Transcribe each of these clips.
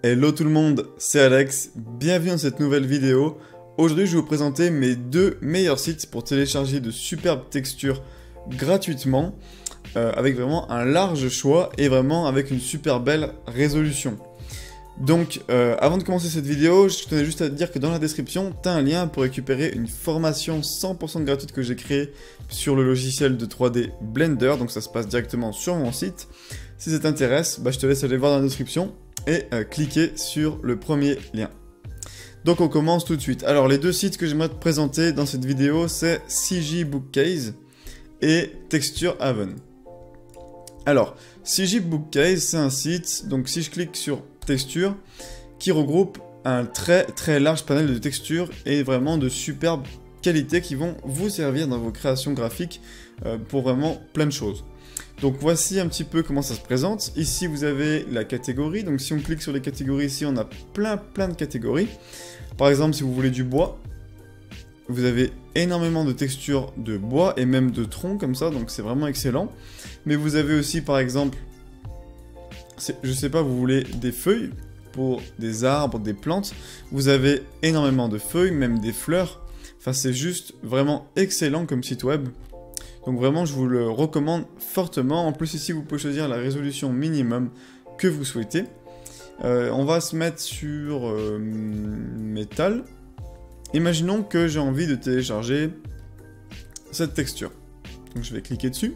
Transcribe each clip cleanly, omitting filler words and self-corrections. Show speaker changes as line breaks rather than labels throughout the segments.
Hello tout le monde, c'est Alex, bienvenue dans cette nouvelle vidéo. Aujourd'hui je vais vous présenter mes deux meilleurs sites pour télécharger de superbes textures gratuitement, avec vraiment un large choix et vraiment avec une super belle résolution. Donc avant de commencer cette vidéo, je tenais juste à te dire que dans la description, tu as un lien pour récupérer une formation 100% gratuite que j'ai créée sur le logiciel de 3D Blender, donc ça se passe directement sur mon site. Si ça t'intéresse, je te laisse aller voir dans la description et cliquer sur le premier lien. Donc on commence tout de suite. Alors les deux sites que j'aimerais te présenter dans cette vidéo, c'est CJ Bookcase et Texture Haven. Alors, CJ Bookcase, c'est un site, donc si je clique sur texture, qui regroupe un très large panel de textures et vraiment de superbes qualités qui vont vous servir dans vos créations graphiques pour vraiment plein de choses. Donc voici un petit peu comment ça se présente. Ici vous avez la catégorie, donc si on clique sur les catégories ici, on a plein de catégories. Par exemple, si vous voulez du bois, vous avez énormément de textures de bois et même de troncs comme ça, donc c'est vraiment excellent. Mais vous avez aussi par exemple, je sais pas, vous voulez des feuilles pour des arbres, des plantes, vous avez énormément de feuilles, même des fleurs. Enfin c'est juste vraiment excellent comme site web. Donc vraiment, je vous le recommande fortement. En plus, ici, vous pouvez choisir la résolution minimum que vous souhaitez. On va se mettre sur métal. Imaginons que j'ai envie de télécharger cette texture. Donc je vais cliquer dessus.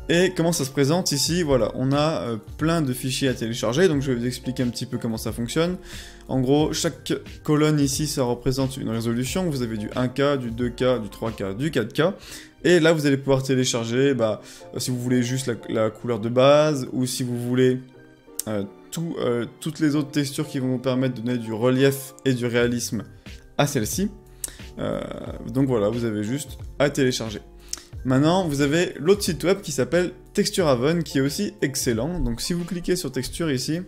Et comment ça se présente ici? Voilà, on a plein de fichiers à télécharger, donc je vais vous expliquer un petit peu comment ça fonctionne. En gros, chaque colonne ici, ça représente une résolution. Vous avez du 1K, du 2K, du 3K, du 4K. Et là, vous allez pouvoir télécharger, si vous voulez juste la couleur de base, ou si vous voulez toutes les autres textures qui vont vous permettre de donner du relief et du réalisme à celle-ci. Donc voilà, vous avez juste à télécharger. Maintenant, vous avez l'autre site web qui s'appelle Texture Haven, qui est aussi excellent. Donc si vous cliquez sur texture ici,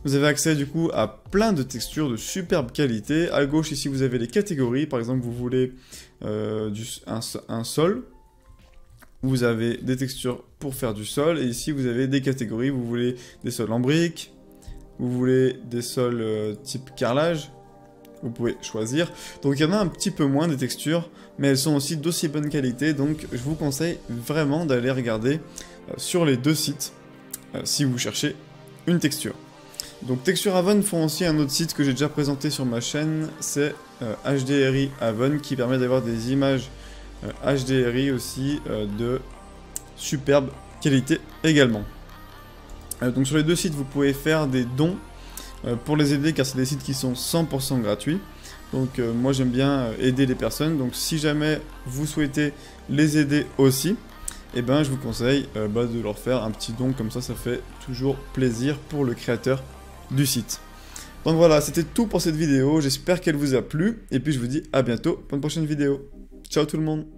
vous avez accès du coup à plein de textures de superbe qualité. À gauche ici, vous avez les catégories. Par exemple, vous voulez un sol. Vous avez des textures pour faire du sol. Et ici, vous avez des catégories. Vous voulez des sols en briques. Vous voulez des sols type carrelage. Vous pouvez choisir. Donc il y en a un petit peu moins des textures, mais elles sont aussi d'aussi bonne qualité, donc je vous conseille vraiment d'aller regarder sur les deux sites si vous cherchez une texture. Donc Texture Haven font aussi un autre site que j'ai déjà présenté sur ma chaîne, c'est HDRI Haven, qui permet d'avoir des images HDRI aussi de superbe qualité également. Donc sur les deux sites vous pouvez faire des dons pour les aider, car c'est des sites qui sont 100% gratuits. Donc moi j'aime bien aider les personnes, donc si jamais vous souhaitez les aider aussi, je vous conseille de leur faire un petit don, comme ça fait toujours plaisir pour le créateur du site. Donc voilà, c'était tout pour cette vidéo, j'espère qu'elle vous a plu, et puis je vous dis à bientôt pour une prochaine vidéo. Ciao tout le monde!